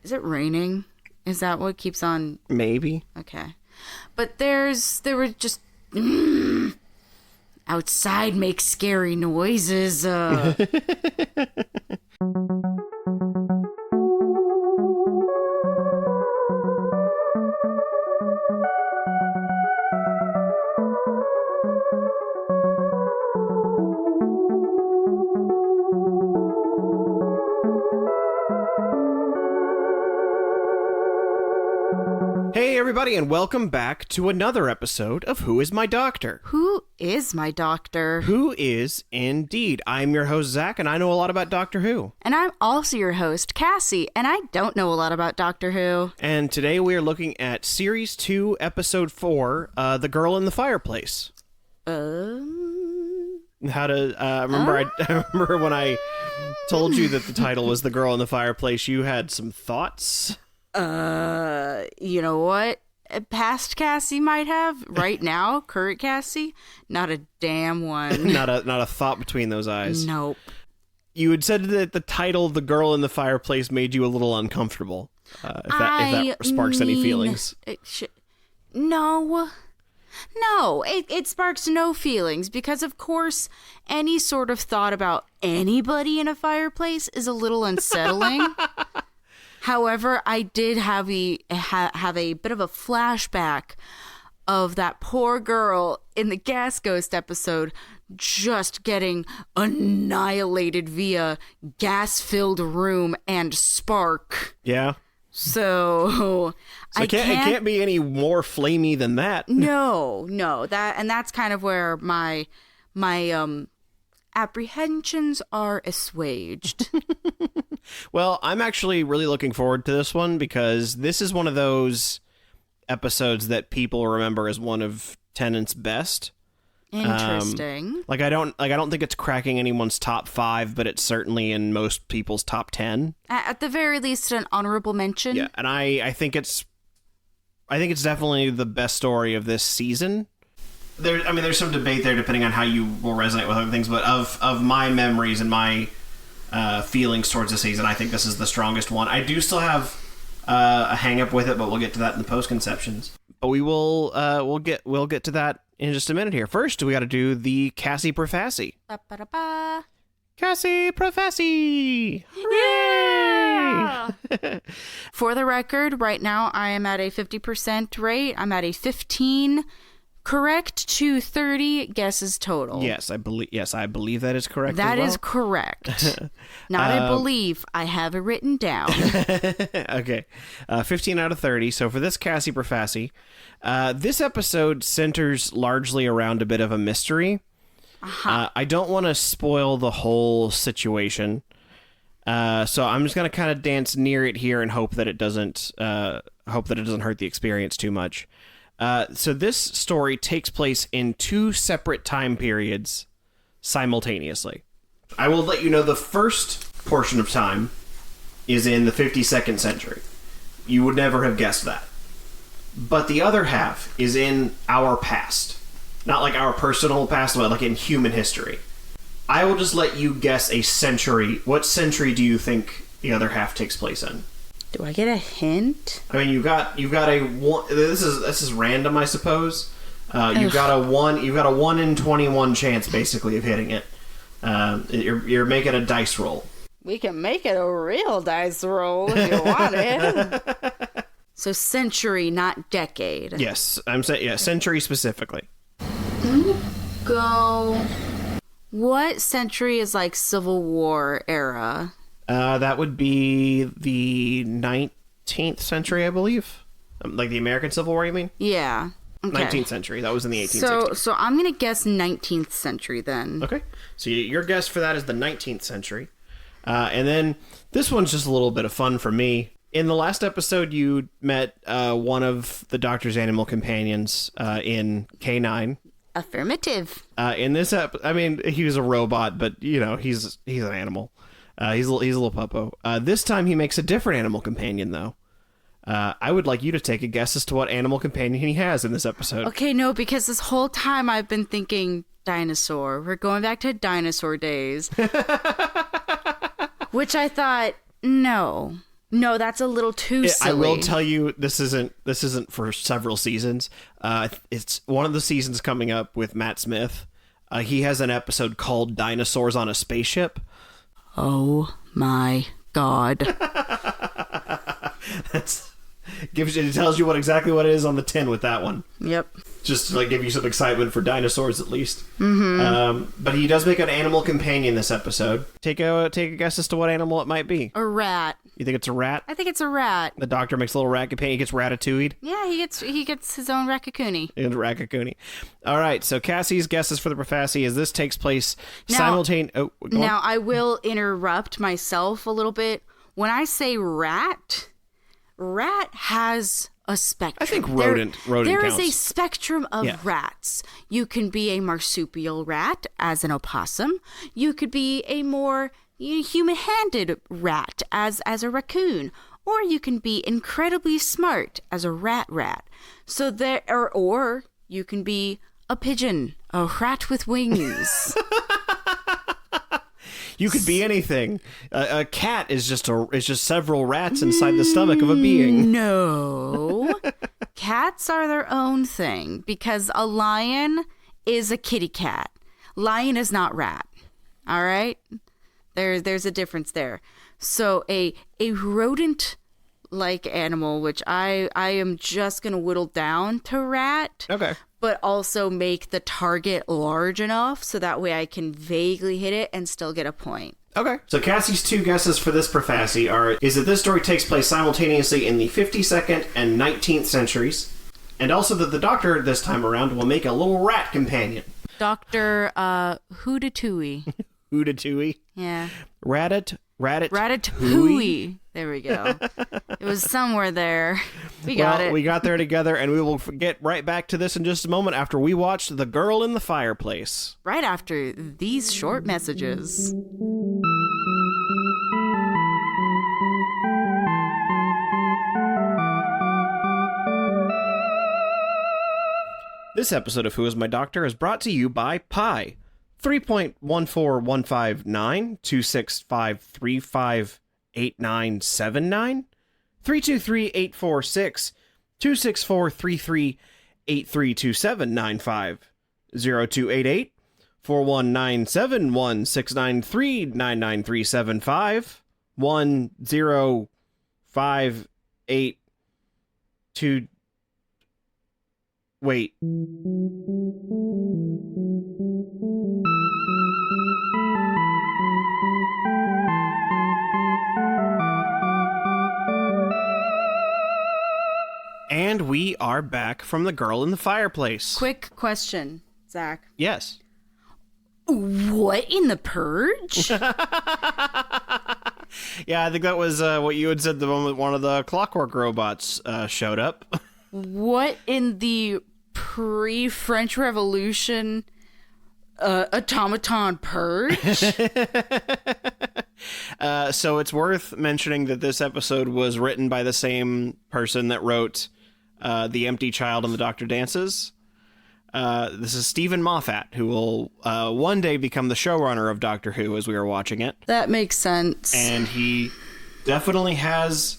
Is it raining? Is that what keeps on? Maybe. Okay. But there were just outside makes scary noises. Hey everybody, and welcome back to another episode of Who Is My Doctor? Who is my doctor? Who is indeed. I'm your host, Zach, and I know a lot about Doctor Who. And I'm also your host, Cassie, and I don't know a lot about Doctor Who. And today we are looking at Series 2, Episode 4, The Girl in the Fireplace. I remember when I told you that the title was The Girl in the Fireplace, you had some thoughts? You know what? Past Cassie might have. Right now, current Cassie, not a damn one. Not a thought between those eyes. Nope. You had said that the title "The Girl in the Fireplace" made you a little uncomfortable. If that sparks any feelings. No, it sparks no feelings because, of course, any sort of thought about anybody in a fireplace is a little unsettling. However, I did have a bit of a flashback of that poor girl in the Gas Ghost episode just getting annihilated via gas-filled room and spark. Yeah. So it can't be any more flamey than that. No, that's kind of where my apprehensions are assuaged. Well, I'm actually really looking forward to this one because this is one of those episodes that people remember as one of Tennant's best. Interesting. I don't think it's cracking anyone's top 5, but it's certainly in most people's top 10. At the very least, an honorable mention. Yeah, and I think it's definitely the best story of this season. There's some debate there depending on how you will resonate with other things, but of my memories and my feelings towards the season, I think this is the strongest one. I do still have a hang up with it, but we'll get to that in the post-conceptions. But we'll get to that in just a minute here. First, we got to do the Cassie Profassi. Ba-ba-da-ba. Cassie Profassi! Yeah! For the record, right now I am at a 50% rate. I'm at a 15 correct to 30 guesses total. Yes, I believe that is correct. That is correct. Not I believe. I have it written down. Okay. 15 out of 30. So for this Cassie Profassi, this episode centers largely around a bit of a mystery. I don't want to spoil the whole situation. So I'm just going to kind of dance near it here and hope that it doesn't hurt the experience too much. So this story takes place in 2 separate time periods simultaneously. I will let you know the first portion of time is in the 52nd century. You would never have guessed that. But the other half is in our past. Not like our personal past, but like in human history. I will just let you guess a century. What century do you think the other half takes place in? Do I get a hint? I mean, you've got a one. This is random, I suppose. You've got a 1 in 21 chance, basically, of hitting it. You're making a dice roll. We can make it a real dice roll if you want it. So century, not decade. Yes, I'm saying century specifically. Go. What century is like Civil War era? That would be the 19th century, I believe. Like the American Civil War, you mean? Yeah. Okay. 19th century. That was in the 1860s. So I'm going to guess 19th century then. Okay. So your guess for that is the 19th century. And then this one's just a little bit of fun for me. In the last episode, you met one of the Doctor's animal companions in K9. Affirmative. In this he was a robot, but, he's an animal. He's a little puppo. This time he makes a different animal companion, though. I would like you to take a guess as to what animal companion he has in this episode. Okay, no, because this whole time I've been thinking dinosaur. We're going back to dinosaur days. Which I thought, no. No, that's a little too silly. I will tell you, this isn't for several seasons. It's one of the seasons coming up with Matt Smith. He has an episode called Dinosaurs on a Spaceship. Oh my God. It tells you exactly what it is on the tin with that one. Yep. Just to give you some excitement for dinosaurs, at least. Mm-hmm. But he does make an animal companion this episode. Take a guess as to what animal it might be. A rat. You think it's a rat? I think it's a rat. The doctor makes a little rat companion. He gets ratatouille'd. Yeah, he gets his own Raccacoonie. Raccacoonie. All right, so Cassie's guesses for the Profassi is this takes place simultaneously. Oh, now, I will interrupt myself a little bit. When I say rat has a spectrum. I think rodent There counts. is a spectrum of rats. You can be a marsupial rat as an opossum. You could be a more human-handed rat as a raccoon. Or you can be incredibly smart as a rat. So there, or you can be a pigeon, a rat with wings. You could be anything. A cat is just several rats inside the stomach of a being. No. Cats are their own thing because a lion is a kitty cat. Lion is not rat. All right? There's a difference there. So a rodent like animal, which I am just going to whittle down to rat. Okay. But also make the target large enough so that way I can vaguely hit it and still get a point. Okay. So Cassie's two guesses for this Profassi is that this story takes place simultaneously in the 52nd and 19th centuries, and also that the doctor this time around will make a little rat companion. Dr. Hootatooey. Hootatooey? Yeah. Ratatouille. There we go. It was somewhere there. We got it. We got there together, and we will get right back to this in just a moment after we watch The Girl in the Fireplace. Right after these short messages. This episode of Who Is My Doctor is brought to you by Pi. 3.14159-265358979 323-846-264-33-832795 0288 4197169399375 10582 Wait. And we are back from The Girl in the Fireplace. Quick question, Zach. Yes. What in the Purge? Yeah, I think that was what you had said the moment one of the clockwork robots showed up. What in the pre-French Revolution automaton Purge? So it's worth mentioning that this episode was written by the same person that wrote The Empty Child and the Doctor Dances. This is Stephen Moffat, who will one day become the showrunner of Doctor Who as we are watching it. That makes sense. And he definitely has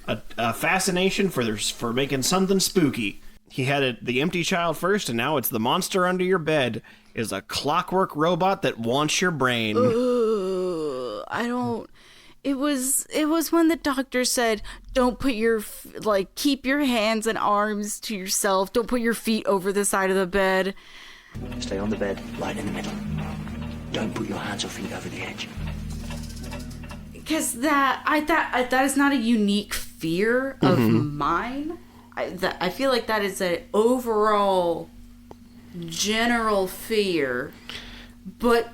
a fascination for making something spooky. He had The Empty Child first, and now it's The Monster Under Your Bed is a clockwork robot that wants your brain. It was when the doctor said, don't put keep your hands and arms to yourself. Don't put your feet over the side of the bed. Stay on the bed, right in the middle. Don't put your hands or feet over the edge. Because that is not a unique fear of mine. I feel like that is an overall general fear. But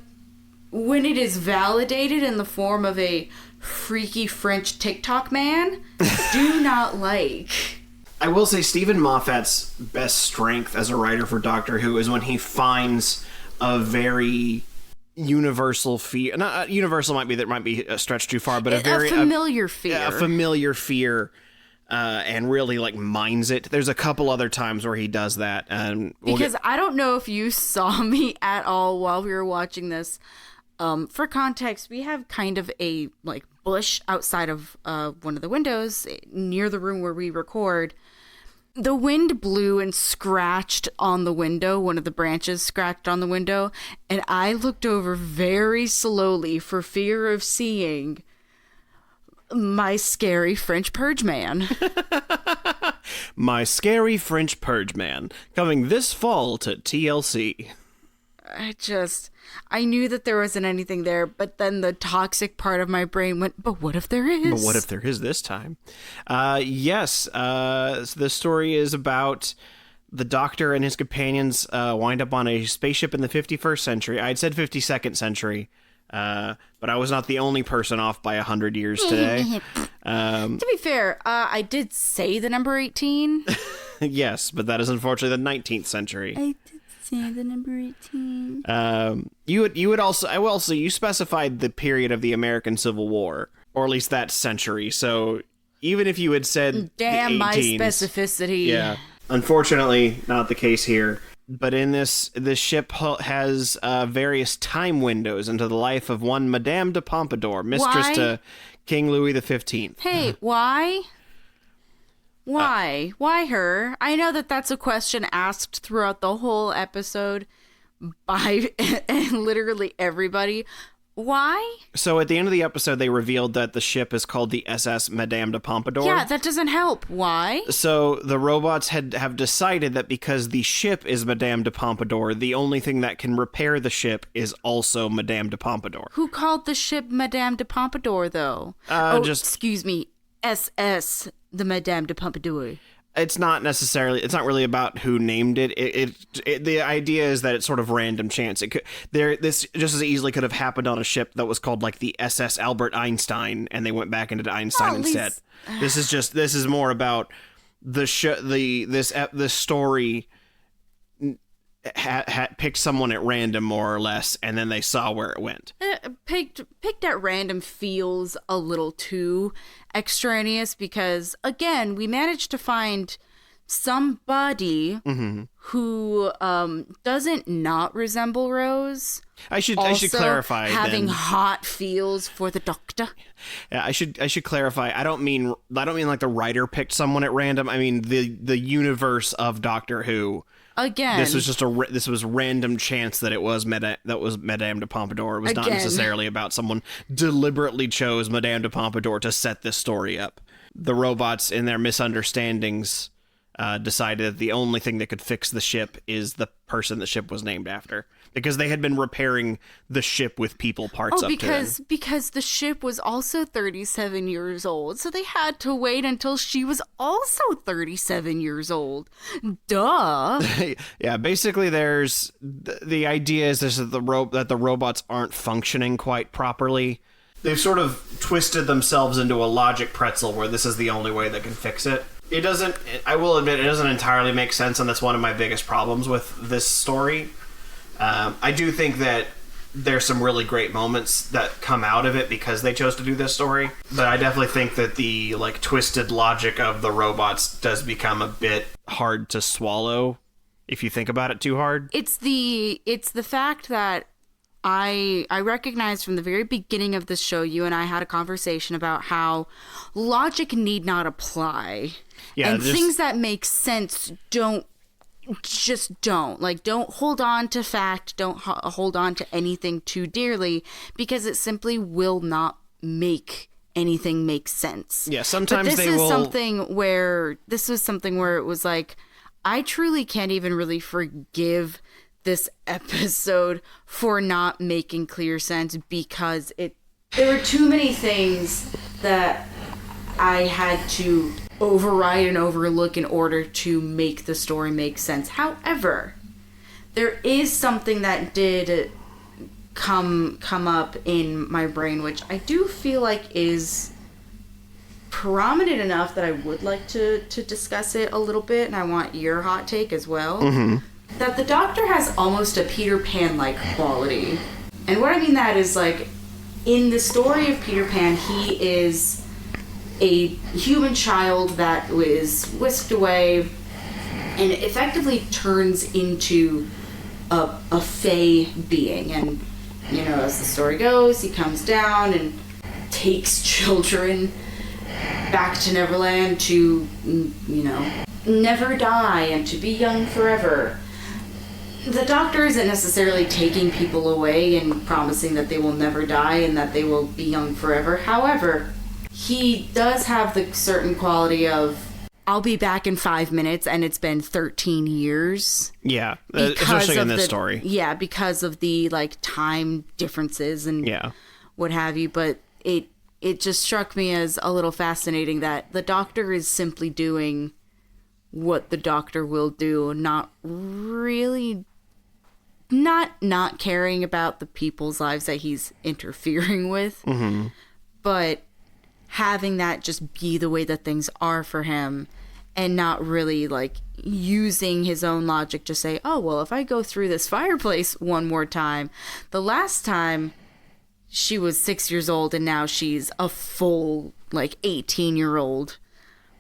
when it is validated in the form of a freaky French TikTok man, do not like. I will say Stephen Moffat's best strength as a writer for Doctor Who is when he finds a very universal fear. Not universal might be stretched too far, but a familiar fear. A familiar fear. And really mines it. There's a couple other times where he does that. Because I don't know if you saw me at all while we were watching this. For context, we have kind of a bush outside of one of the windows near the room where we record. The wind blew and scratched on the window. One of the branches scratched on the window. And I looked over very slowly for fear of seeing my scary French purge man. My scary French purge man, coming this fall to TLC. I knew that there wasn't anything there, but then the toxic part of my brain went, but what if there is? But what if there is this time? Yes, so the story is about the Doctor and his companions wind up on a spaceship in the 51st century. I'd said 52nd century, but I was not the only person off by 100 years today. To be fair, I did say the number 18. Yes, but that is unfortunately the 19th century. I did say the number 18. You specified the period of the American Civil War, or at least that century. So even if you had said damn the my 18s, specificity. yeah, unfortunately not the case here. But in this ship has various time windows into the life of one Madame de Pompadour, mistress to King Louis XV. Hey, why? Why? Why her? I know that that's a question asked throughout the whole episode by literally everybody. Why? So at the end of the episode, they revealed that the ship is called the SS Madame de Pompadour. Yeah, that doesn't help. Why? So the robots have decided that because the ship is Madame de Pompadour, the only thing that can repair the ship is also Madame de Pompadour. Who called the ship Madame de Pompadour, though? Excuse me, SS, the Madame de Pompadour. It's not really about who named it. The idea is that it's sort of random chance. This just as easily could have happened on a ship that was called like the SS Albert Einstein, and they went back into Einstein instead. This is more about the story picked someone at random more or less, and then they saw where it went. Picked at random feels a little too extraneous because, again, we managed to find somebody who doesn't not resemble Rose. I should clarify having then. hot feels for the Doctor. Yeah, I should clarify. I don't mean like the writer picked someone at random. I mean the universe of Doctor Who. Again, this was random chance that it was Madame de Pompadour. It was not necessarily about someone deliberately chose Madame de Pompadour to set this story up. The robots, in their misunderstandings, decided that the only thing that could fix the ship is the person the ship was named after, because they had been repairing the ship with people parts up to then. Because the ship was also 37 years old, so they had to wait until she was also 37 years old. Duh. Yeah, basically there's the idea is that the robots aren't functioning quite properly. They've sort of twisted themselves into a logic pretzel where this is the only way that can fix it. I will admit, it doesn't entirely make sense, and that's one of my biggest problems with this story. I do think that there's some really great moments that come out of it because they chose to do this story, but I definitely think that the twisted logic of the robots does become a bit hard to swallow if you think about it too hard. It's the fact that I recognized from the very beginning of this show, you and I had a conversation about how logic need not apply. Yeah, and things that make sense don't hold on to fact, don't hold on to anything too dearly, because it simply will not make anything make sense. Yeah, sometimes but this was something where it was like, I truly can't even really forgive this episode for not making clear sense, because there were too many things that I had to override and overlook in order to make the story make sense. However, there is something that did come up in my brain, which I do feel like is prominent enough that I would like to discuss it a little bit, and I want your hot take as well. Mm-hmm. That the Doctor has almost a Peter Pan-like quality. And what I mean that is, in the story of Peter Pan, he is a human child that was whisked away and effectively turns into a fae being. And, as the story goes, he comes down and takes children back to Neverland to, never die and to be young forever. The Doctor isn't necessarily taking people away and promising that they will never die and that they will be young forever. However, he does have the certain quality of, I'll be back in 5 minutes and it's been 13 years. Yeah, especially in this story. Yeah, because of the time differences and what have you. But it just struck me as a little fascinating that the Doctor is simply doing what the Doctor will do, not really, not caring about the people's lives that he's interfering with, but having that just be the way that things are for him, and not really using his own logic to say, oh, well, if I go through this fireplace one more time, the last time she was 6 years old and now she's a full 18-year-old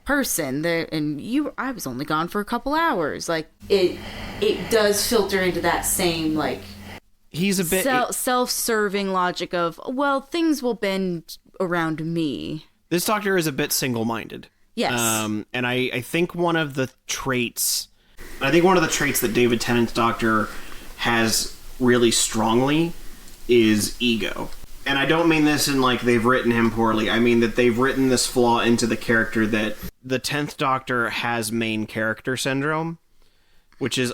person there, and I was only gone for a couple hours. It does filter into that same he's a bit self-serving logic of, well, things will bend around me. This Doctor is a bit single-minded. Yes. And I think one of the traits that David Tennant's Doctor has really strongly is ego. And I don't mean this in they've written him poorly. I mean that they've written this flaw into the character that the 10th Doctor has main character syndrome, which is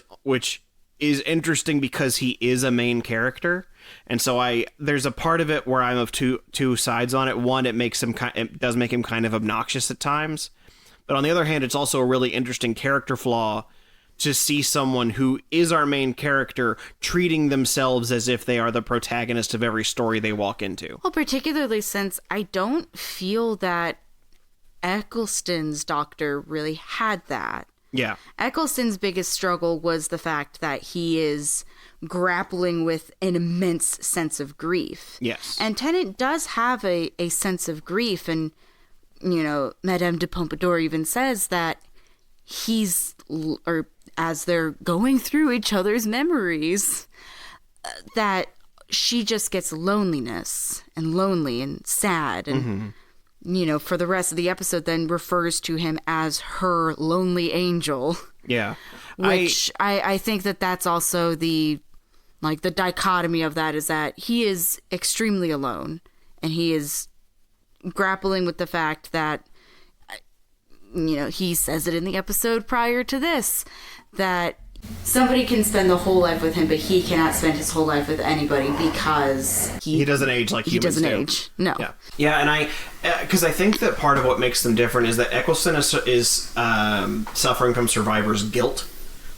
interesting because he is a main character. And so there's a part of it where I'm of two sides on it. One, it does make him kind of obnoxious at times. But on the other hand, it's also a really interesting character flaw to see someone who is our main character treating themselves as if they are the protagonist of every story they walk into. Well, particularly since I don't feel that Eccleston's Doctor really had that. Yeah. Eccleston's biggest struggle was the fact that he is grappling with an immense sense of grief. Yes. And Tennant does have a sense of grief, and, Madame de Pompadour even says that as they're going through each other's memories, that she just gets lonely and sad, and for the rest of the episode then refers to him as her lonely angel. Yeah. Which I think that's also the dichotomy of that, is that he is extremely alone, and he is grappling with the fact that, he says it in the episode prior to this, that somebody can spend the whole life with him, but he cannot spend his whole life with anybody because he doesn't age like humans do. He doesn't age. No. Yeah, and because I think that part of what makes them different is that Eccleston is suffering from survivor's guilt,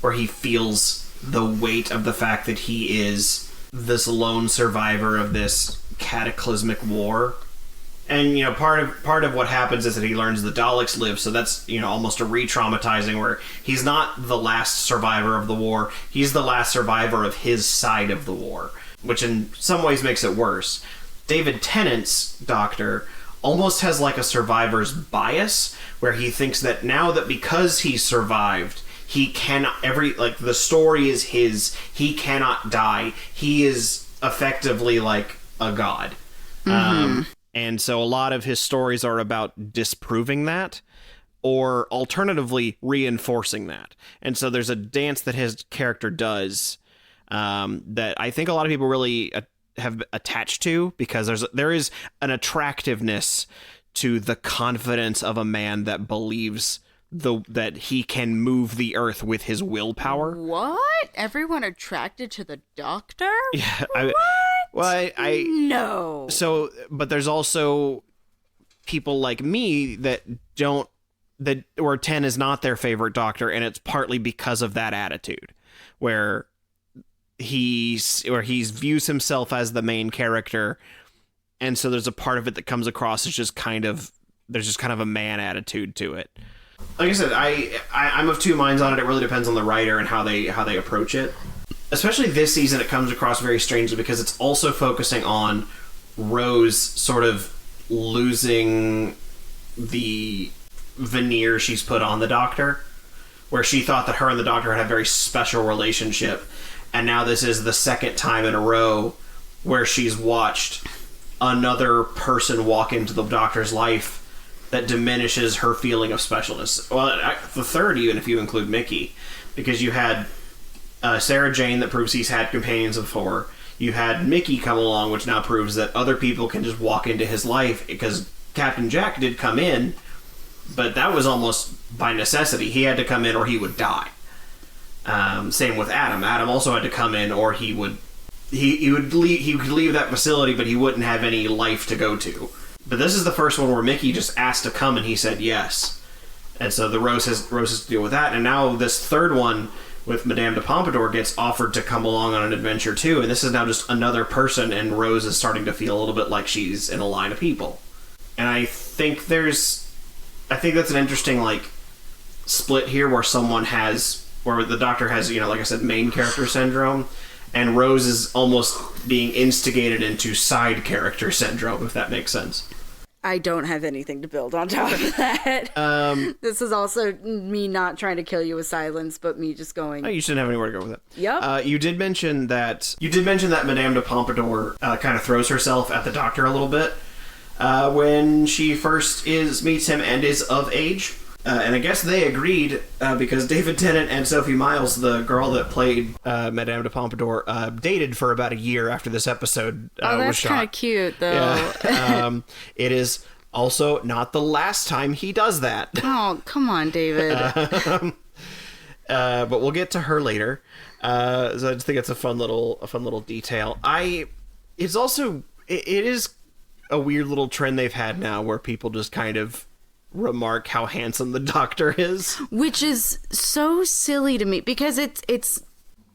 where he feels the weight of the fact that he is this lone survivor of this cataclysmic war. And, part of what happens is that he learns the Daleks live, so that's, almost a re-traumatizing, where he's not the last survivor of the war, he's the last survivor of his side of the war, which in some ways makes it worse. David Tennant's Doctor almost has a survivor's bias, where he thinks that now that because he survived, he cannot, the story is his, he cannot die, he is effectively a god. And so a lot of his stories are about disproving that, or alternatively reinforcing that. And so there's a dance that his character does that I think a lot of people really have attached to, because there is an attractiveness to the confidence of a man that believes that he can move the earth with his willpower. What? Everyone attracted to the Doctor? Yeah. What? No. So, but there's also people like me where 10 is not their favorite Doctor, and it's partly because of that attitude, where he views himself as the main character, and so there's a part of it that comes across as there's just kind of a man attitude to it. Like I said, I'm of two minds on it. It really depends on the writer and how they approach it. Especially this season, it comes across very strangely because it's also focusing on Rose sort of losing the veneer she's put on the Doctor, where she thought that her and the Doctor had a very special relationship, and now this is the second time in a row where she's watched another person walk into the Doctor's life that diminishes her feeling of specialness. Well, the third, even if you include Mickey, because you had Sarah Jane that proves he's had companions before. You had Mickey come along, which now proves that other people can just walk into his life, because Captain Jack did come in, but that was almost by necessity. He had to come in or he would die. Same with Adam. Adam also had to come in or he would leave that facility, but he wouldn't have any life to go to. But this is the first one where Mickey just asked to come and he said yes. And so the Rose has to deal with that. And now this third one with Madame de Pompadour gets offered to come along on an adventure too, and this is now just another person, and Rose is starting to feel a little bit like she's in a line of people. And I think that's an interesting, like, split here where where the Doctor has, like I said, main character syndrome, and Rose is almost being instigated into side character syndrome, if that makes sense. I don't have anything to build on top of that. This is also me not trying to kill you with silence, but me just going... Oh, you shouldn't have anywhere to go with it. Yep. You did mention that Madame de Pompadour kind of throws herself at the Doctor a little bit when she first meets him and is of age. And I guess they agreed because David Tennant and Sophie Myles, the girl that played Madame de Pompadour, dated for about a year after this episode was shot. Oh, that's kind of cute, though. Yeah. It is also not the last time he does that. Oh, come on, David. But we'll get to her later. So I just think it's a fun little detail. It is a weird little trend they've had now where people just kind of remark how handsome the Doctor is, which is so silly to me, because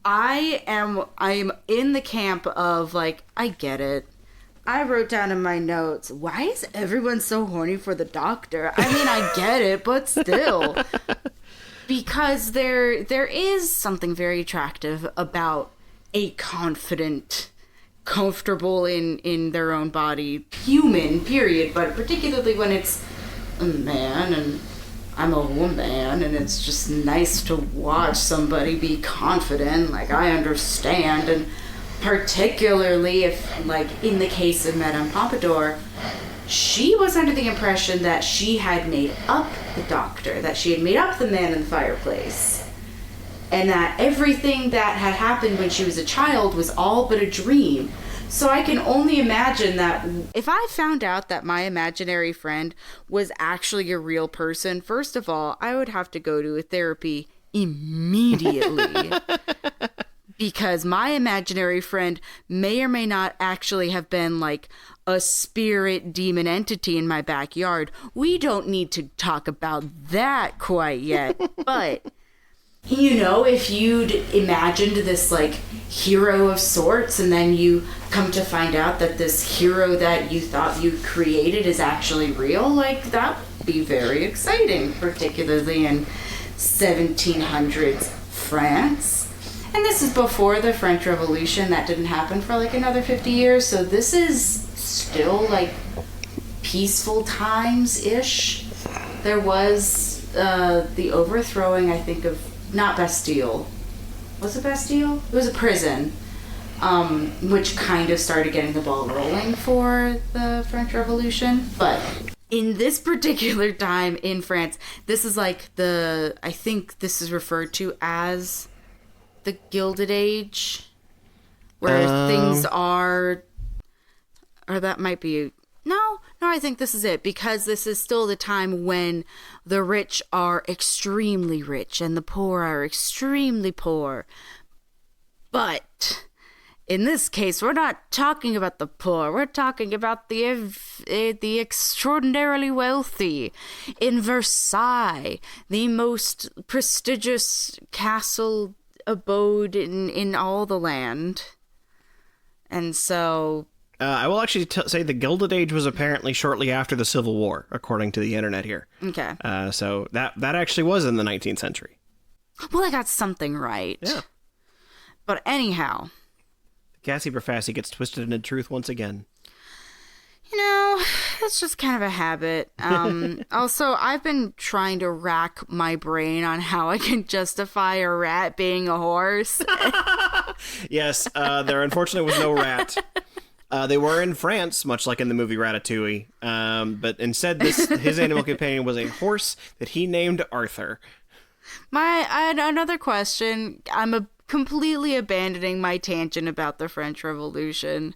I am in the camp of, like, I get it. I wrote down in my notes, why is everyone so horny for the Doctor? I mean, I get it, but still. Because there is something very attractive about a confident, comfortable in their own body human, period, but particularly when it's a man and I'm a woman, and it's just nice to watch somebody be confident. Like, I understand, and particularly if, like, in the case of Madame Pompadour, she was under the impression that she had made up the Doctor, that she had made up the man in the fireplace, and that everything that had happened when she was a child was all but a dream. So I can only imagine that if I found out that my imaginary friend was actually a real person, first of all, I would have to go to a therapy immediately. Because my imaginary friend may or may not actually have been like a spirit demon entity in my backyard. We don't need to talk about that quite yet, but... if you'd imagined this, like, hero of sorts, and then you come to find out that this hero that you thought you created is actually real, like, that would be very exciting, particularly in 1700s France. And this is before the French Revolution. That didn't happen for, like, another 50 years, so this is still, like, peaceful times-ish. There was the overthrowing, I think, of... Not Bastille. Was it Bastille? It was a prison, which kind of started getting the ball rolling for the French Revolution. But in this particular time in France, this is like I think this is referred to as the Gilded Age, where things are, or that might be... No, I think this is it, because this is still the time when the rich are extremely rich and the poor are extremely poor. But in this case, we're not talking about the poor. We're talking about the extraordinarily wealthy. In Versailles, the most prestigious castle abode in all the land. And so... I will actually say the Gilded Age was apparently shortly after the Civil War, according to the internet here. Okay. So that actually was in the 19th century. Well, I got something right. Yeah. But anyhow. Cassie Profassi gets twisted into truth once again. It's just kind of a habit. Also, I've been trying to rack my brain on how I can justify a rat being a horse. Yes, there unfortunately was no rat. They were in France, much like in the movie Ratatouille. But instead, his animal companion was a horse that he named Arthur. Another question. I'm completely abandoning my tangent about the French Revolution.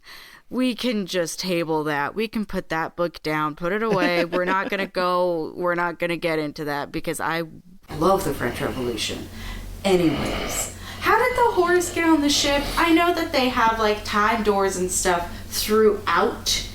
We can just table that. We can put that book down, put it away. We're not going to get into that because I love the French Revolution. Anyways, how did the horse get on the ship? I know that they have like time doors and stuff throughout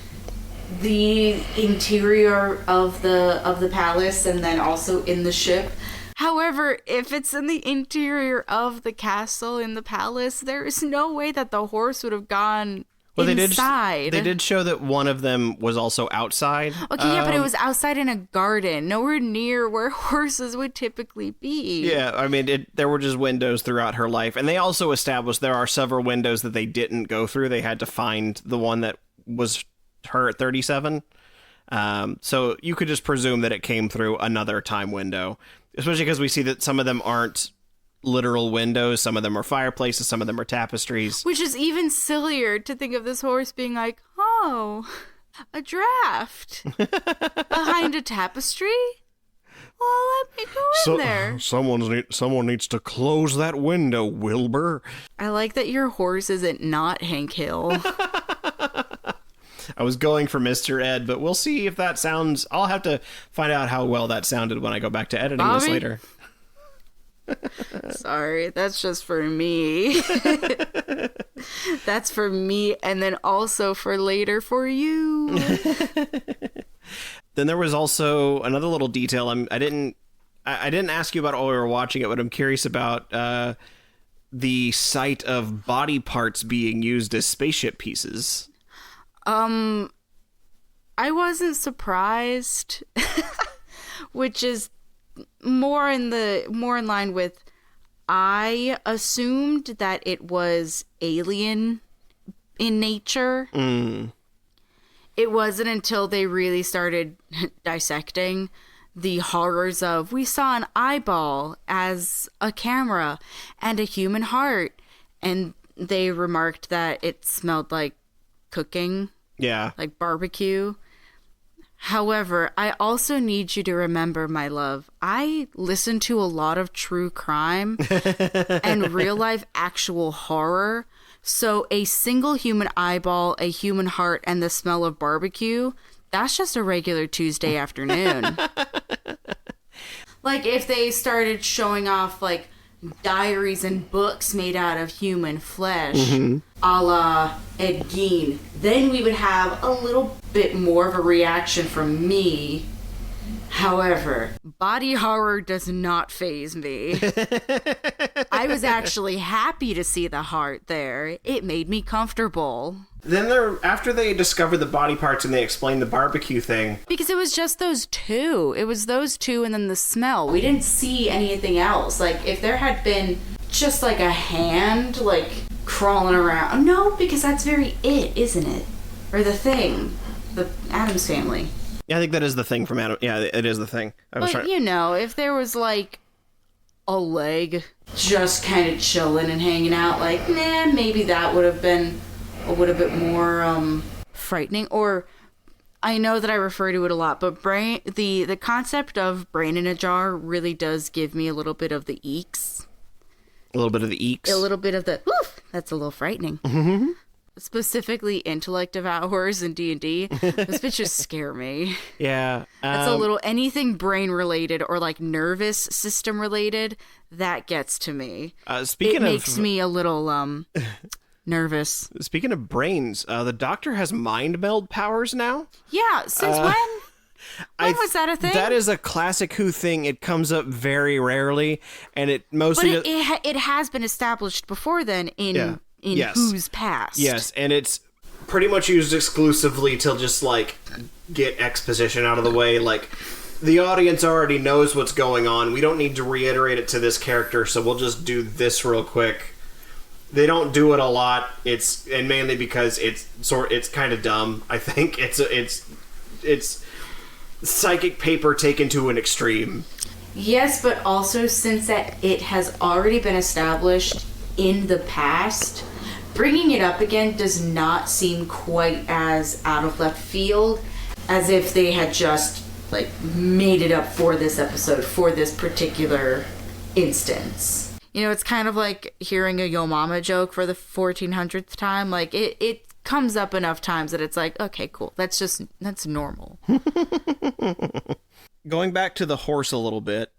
the interior of the palace and then also in the ship. However, if it's in the interior of the castle in the palace, there is no way that the horse would have gone inside. They did show that one of them was also outside. Okay, yeah, but it was outside in a garden, nowhere near where horses would typically be. Yeah, I mean, there were just windows throughout her life. And they also established there are several windows that they didn't go through. They had to find the one that was her at 37. So you could just presume that it came through another time window, especially because we see that some of them aren't literal windows. Some of them are fireplaces. Some of them are tapestries. Which is even sillier to think of this horse being like, oh, a draft behind a tapestry? Well, let me go in there. Someone needs to close that window, Wilbur. I like that your horse isn't not Hank Hill. I was going for Mr. Ed, but we'll see if that sounds... I'll have to find out how well that sounded when I go back to editing Bobby? this later. Sorry, that's just for me. That's for me, and then also for later for you. Then there was also another little detail. I didn't ask you about it while we were watching it, but I'm curious about the sight of body parts being used as spaceship pieces. I wasn't surprised, which is more in line with I assumed that it was alien in nature. It wasn't until they really started dissecting the horrors of we saw an eyeball as a camera and a human heart, and they remarked that it smelled like cooking. Yeah. Like barbecue. However, I also need you to remember, my love, I listen to a lot of true crime and real life actual horror. So a single human eyeball, a human heart, and the smell of barbecue, that's just a regular Tuesday afternoon. Like if they started showing off like diaries and books made out of human flesh, a la Ed Gein, then we would have a little bit more of a reaction from me. However, body horror does not faze me. I was actually happy to see the heart there. It made me comfortable. Then after they discovered the body parts and they explained the barbecue thing. Because it was just those two. It was those two and then the smell. We didn't see anything else. Like, if there had been just like a hand, like, crawling around. No, because that's very it, isn't it? Or the thing. The Addams Family. Yeah, I think that is the thing from Adam. Yeah, it is the thing. You know, if there was like a leg just kind of chilling and hanging out, like, nah, maybe that would have been a little bit more frightening. Or I know that I refer to it a lot, but the concept of brain in a jar really does give me a little bit of the eeks. A little bit of the eeks. A little bit of the oof. That's a little frightening. Mm-hmm. Specifically intellect devourers in D&D. Those bitches scare me. Yeah. That's a little anything brain related or like nervous system related that gets to me. It makes me a little nervous. Speaking of brains, the Doctor has mind meld powers now. Yeah, since when? When was that a thing? That is a classic Who thing. It comes up very rarely, and it mostly. But it has been established before then in Who's past. Yes, and it's pretty much used exclusively to just like get exposition out of the way. Like the audience already knows what's going on. We don't need to reiterate it to this character, so we'll just do this real quick. They don't do it a lot. And mainly because it's kind of dumb. I think it's psychic paper taken to an extreme. Yes, but also since that it has already been established in the past, bringing it up again does not seem quite as out of left field as if they had just like made it up for this episode, for this particular instance. You know, it's kind of like hearing a Yo Mama joke for the 1400th time. Like, it comes up enough times that it's like, okay, cool. That's normal. Going back to the horse a little bit,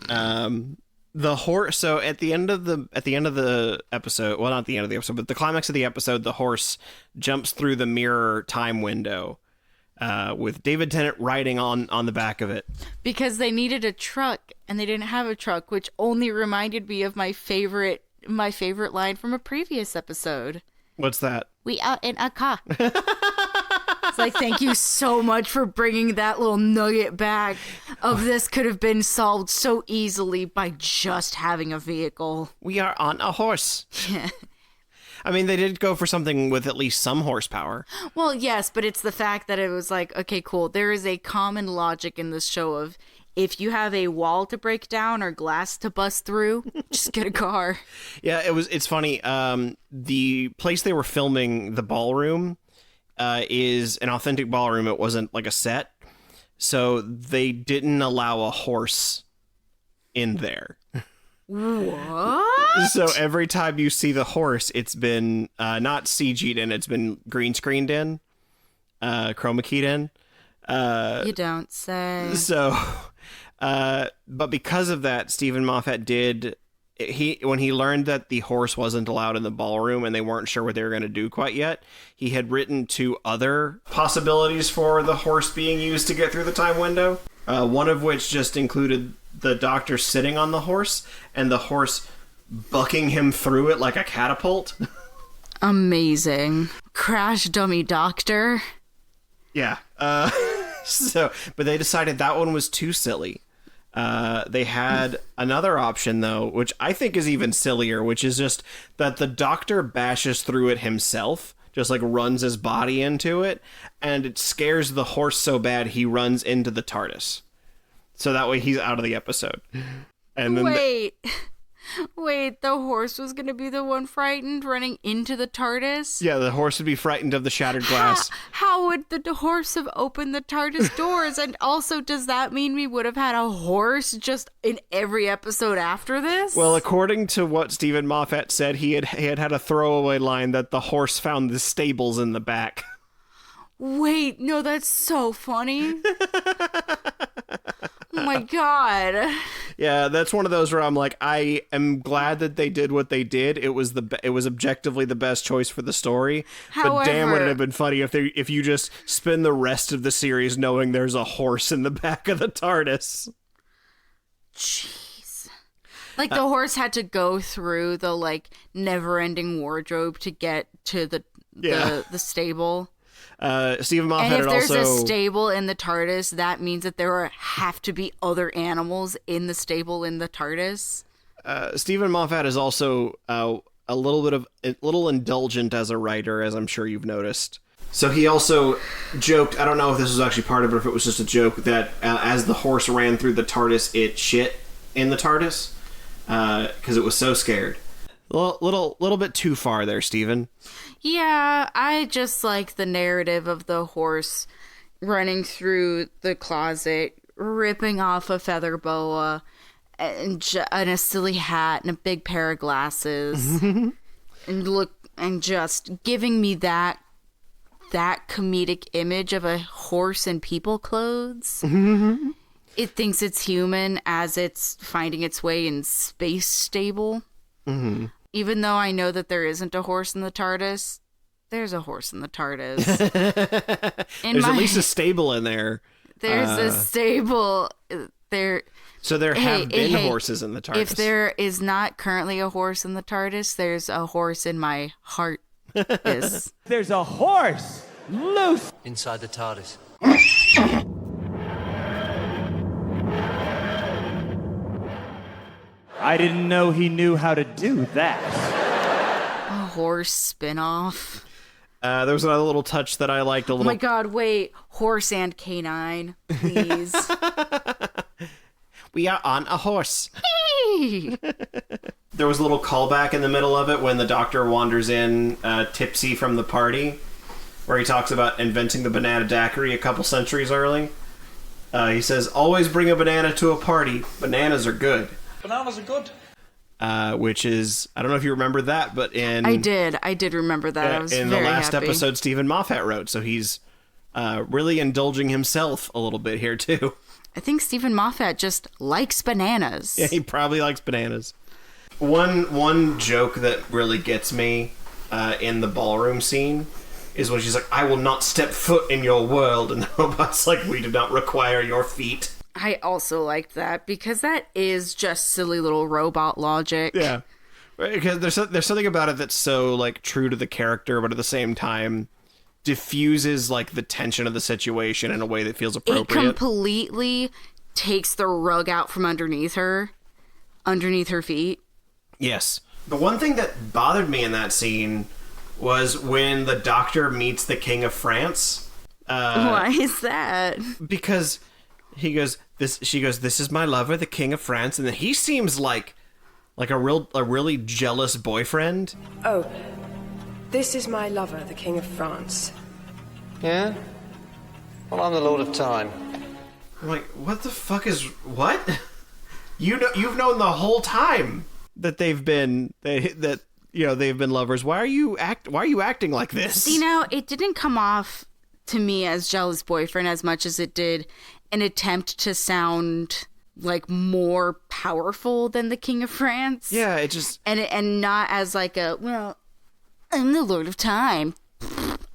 the horse. So at the end of the episode, well, not the end of the episode, but the climax of the episode, the horse jumps through the mirror time window, with David Tennant riding on the back of it. Because they needed a truck and they didn't have a truck, which only reminded me of my favorite line from a previous episode. What's that? We out in a car. It's like, thank you so much for bringing that little nugget back of this could have been solved so easily by just having a vehicle. We are on a horse. Yeah. I mean, they did go for something with at least some horsepower. Well, yes, but it's the fact that it was like, okay, cool. There is a common logic in this show of if you have a wall to break down or glass to bust through, just get a car. Yeah, it's funny. The place they were filming the ballroom is an authentic ballroom. It wasn't like a set. So they didn't allow a horse in there. What? So every time you see the horse, it's been not CG'd in, it's been green screened in, chroma keyed in. You don't say. So, but because of that, Stephen Moffat when he learned that the horse wasn't allowed in the ballroom and they weren't sure what they were going to do quite yet, he had written 2 other possibilities for the horse being used to get through the time window. One of which just included the doctor sitting on the horse and the horse bucking him through it like a catapult. Amazing. Crash dummy doctor. Yeah. But they decided that one was too silly. They had another option, though, which I think is even sillier, which is just that the doctor bashes through it himself, just like runs his body into it, and it scares the horse so bad he runs into the TARDIS. So that way he's out of the episode. And then Wait, the horse was going to be the one frightened running into the TARDIS? Yeah, the horse would be frightened of the shattered glass. How would the horse have opened the TARDIS doors? And also, does that mean we would have had a horse just in every episode after this? Well, according to what Stephen Moffat said, he had a throwaway line that the horse found the stables in the back. Wait, no, that's so funny. Oh my god. Yeah, that's one of those where I'm like, I am glad that they did what they did. It was objectively the best choice for the story. However, but damn, would it have been funny if you just spend the rest of the series knowing there's a horse in the back of the TARDIS. Jeez. Like the horse had to go through the like never-ending wardrobe to get to the stable. Stephen Moffat and if there's also... a stable in the TARDIS, that means that there have to be other animals in the stable in the TARDIS. Stephen Moffat is also a little indulgent as a writer, as I'm sure you've noticed. So he also joked, I don't know if this was actually part of it or if it was just a joke, that as the horse ran through the TARDIS, it shit in the TARDIS because it was so scared. Little bit too far there, Stephen. Yeah, I just like the narrative of the horse running through the closet, ripping off a feather boa, and a silly hat and a big pair of glasses, and just giving me that comedic image of a horse in people clothes. It thinks it's human as it's finding its way in space stable. Mm-hmm. Even though I know that there isn't a horse in the TARDIS, there's a horse in the TARDIS. There's at least a stable in there. There's a stable there. So there have been horses in the TARDIS. If there is not currently a horse in the TARDIS, there's a horse in my heart. There's a horse loose inside the TARDIS. I didn't know he knew how to do that. A horse spin-off. There was another little touch that I liked a little. Oh my god, wait. Horse and canine, please. We are on a horse. Hey! there was a little callback in the middle of it when the doctor wanders in tipsy from the party, where he talks about inventing the banana daiquiri a couple centuries early. He says, always bring a banana to a party. Bananas are good. Bananas are good. Which is, I don't know if you remember that, but I did remember that. I was in very the last happy. episode Stephen Moffat wrote, so he's really indulging himself a little bit here too. I think Stephen Moffat just likes bananas. Yeah, he probably likes bananas. One joke that really gets me in the ballroom scene is when she's like, I will not step foot in your world, and the robot's like, we do not require your feet. I also liked that because that is just silly little robot logic. Yeah, because there's something about it that's so like true to the character, but at the same time diffuses like the tension of the situation in a way that feels appropriate. It completely takes the rug out from underneath her feet. Yes. The one thing that bothered me in that scene was when the doctor meets the King of France. Why is that? Because she goes, this is my lover, the King of France, and then he seems like a really jealous boyfriend. Oh, this is my lover, the King of France. Yeah? Well, I'm the Lord of Time. I'm like, what the fuck is what? You've known the whole time that they've been lovers. Why are you acting like this? See, now it didn't come off to me as jealous boyfriend as much as it did an attempt to sound like more powerful than the King of France. Yeah, it just and not as like a, well, I'm the Lord of Time,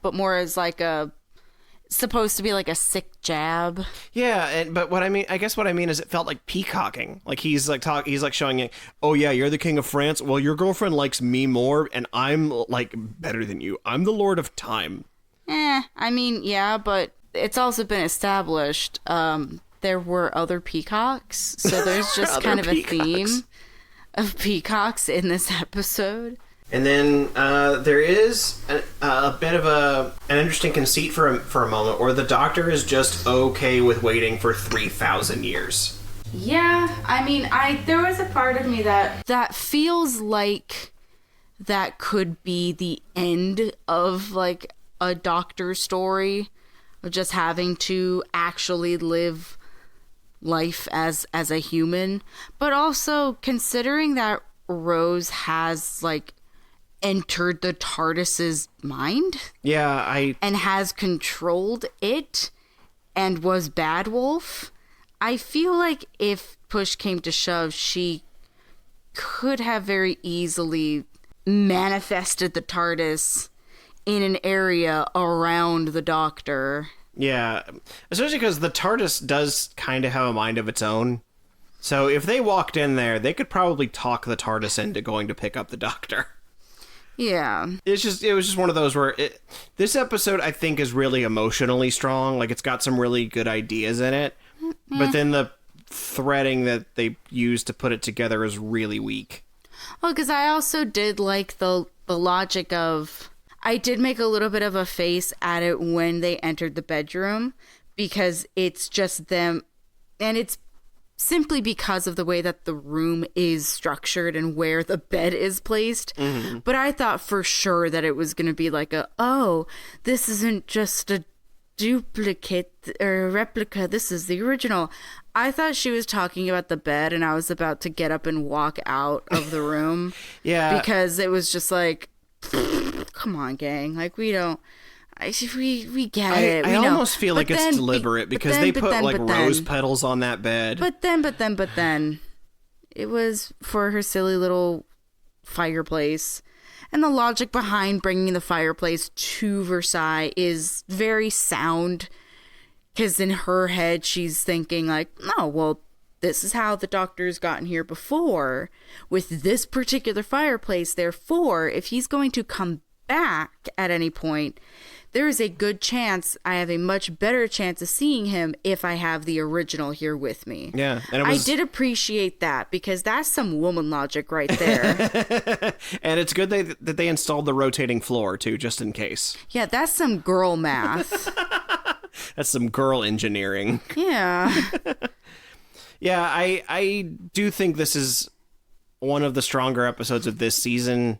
but more as like a supposed to be like a sick jab. Yeah, but what I mean is it felt like peacocking. Like he's like showing it, oh yeah, you're the King of France. Well, your girlfriend likes me more, and I'm like better than you. I'm the Lord of Time. I mean, yeah, but it's also been established there were other peacocks, so there's just kind of peacocks. A theme of peacocks in this episode. And then there is a bit of an interesting conceit for a moment where the doctor is just okay with waiting for 3,000 years. Yeah, I mean, there was a part of me that feels like that could be the end of like a doctor story of just having to actually live life as a human, but also considering that Rose has like entered the TARDIS's mind. Yeah, and has controlled it and was Bad Wolf. I feel like if push came to shove, she could have very easily manifested the TARDIS in an area around the Doctor. Yeah, especially because the TARDIS does kind of have a mind of its own. So if they walked in there, they could probably talk the TARDIS into going to pick up the Doctor. Yeah. It was just one of those where this episode, I think, is really emotionally strong. Like, it's got some really good ideas in it. But then the threading that they used to put it together is really weak. Well, because I also did like the logic of... I did make a little bit of a face at it when they entered the bedroom, because it's just them, and it's simply because of the way that the room is structured and where the bed is placed. Mm-hmm. But I thought for sure that it was going to be like this isn't just a duplicate or a replica, this is the original. I thought she was talking about the bed, and I was about to get up and walk out of the room. Yeah. Because it was just like, come on, gang. Like, we don't... we get it. I almost feel like it's deliberate because they put rose petals on that bed. But then, it was for her silly little fireplace. And the logic behind bringing the fireplace to Versailles is very sound. Because in her head, she's thinking like, oh, well, this is how the Doctor's gotten here before with this particular fireplace. Therefore, if he's going to come back at any point, there is a good chance I have a much better chance of seeing him if I have the original here with me. Yeah. And I did appreciate that, because that's some woman logic right there. And it's good that they installed the rotating floor, too, just in case. Yeah, that's some girl math. That's some girl engineering. Yeah. Yeah, I do think this is one of the stronger episodes of this season,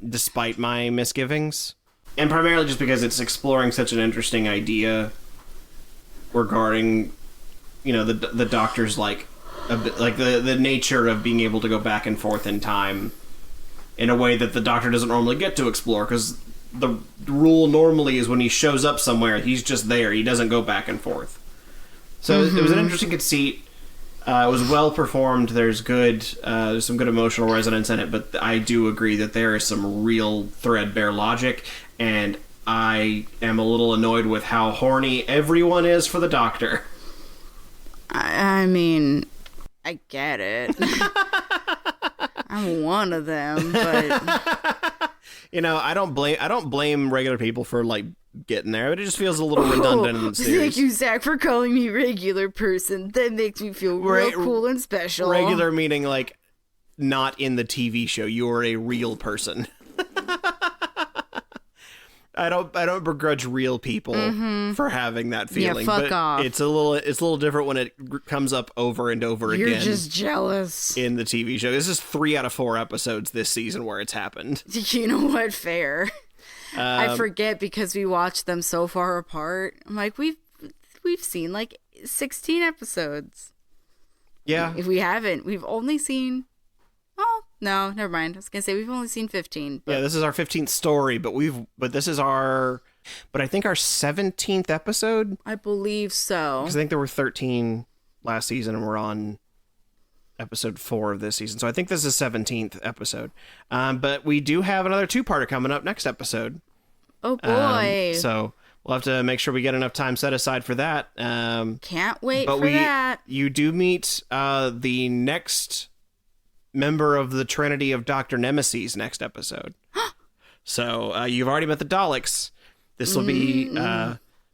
despite my misgivings. And primarily just because it's exploring such an interesting idea regarding, the Doctor's, the nature of being able to go back and forth in time in a way that the Doctor doesn't normally get to explore, because the rule normally is when he shows up somewhere, he's just there. He doesn't go back and forth. So it was an interesting conceit. It was well performed. There's some good emotional resonance in it, but I do agree that there is some real threadbare logic, and I am a little annoyed with how horny everyone is for the Doctor. I mean, I get it. I'm one of them, but I don't blame regular people for getting there, but it just feels a little redundant in the series. Thank you, Zach, for calling me regular person. That makes me feel real cool and special. Regular meaning not in the TV show. You are a real person. I don't begrudge real people for having that feeling. Yeah, fuck off. It's a little different when it comes up over and over again. You're just jealous. In the TV show. This is 3 out of 4 episodes this season where it's happened. You know what? Fair. I forget because we watched them so far apart. I'm like, we've seen 16 episodes. Yeah. If we haven't, we've only seen... Oh, no, never mind. I was going to say we've only seen 15. But... Yeah, this is our 15th story, but this is I think our 17th episode? I believe so. Because I think there were 13 last season, and we're on episode 4 of this season. So I think this is 17th episode. But we do have another 2-parter coming up next episode. Oh, boy. So we'll have to make sure we get enough time set aside for that. Can't wait for that. You do meet the next member of the Trinity of Dr. Nemesis next episode. So you've already met the Daleks. This will be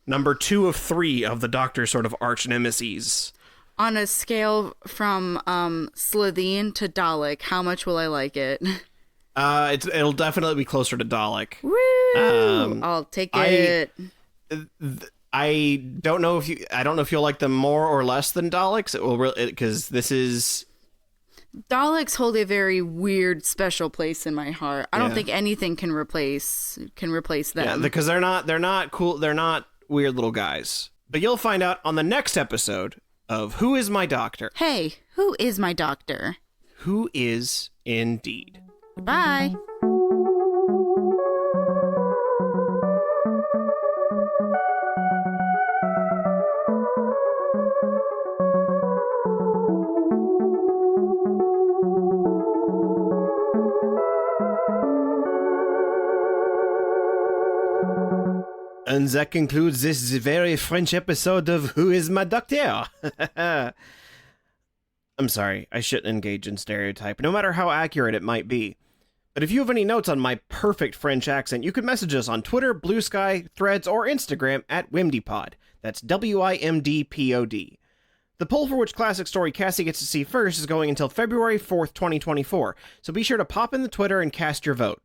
number 2 of 3 of the Doctor's sort of arch nemesis. On a scale from Slitheen to Dalek, how much will I like it? It'll definitely be closer to Dalek. Woo! I'll take it. I don't know if you'll like them more or less than Daleks. It will because this is. Daleks hold a very weird, special place in my heart. I don't think anything can replace them. Yeah, because they're not cool. They're not weird little guys. But you'll find out on the next episode of Who Is My Doctor? Hey, who is my doctor? Who is indeed. Bye. And that concludes this very French episode of Who Is My Doctor? I'm sorry, I shouldn't engage in stereotype, no matter how accurate it might be. But if you have any notes on my perfect French accent, you can message us on Twitter, Blue Sky, Threads, or Instagram at WimDpod. That's WIMDPOD. The poll for which classic story Cassie gets to see first is going until February 4th, 2024, so be sure to pop in the Twitter and cast your vote.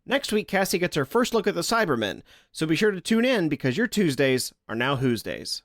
Next week, Cassie gets her first look at the Cybermen, so be sure to tune in because your Tuesdays are now Who's Days.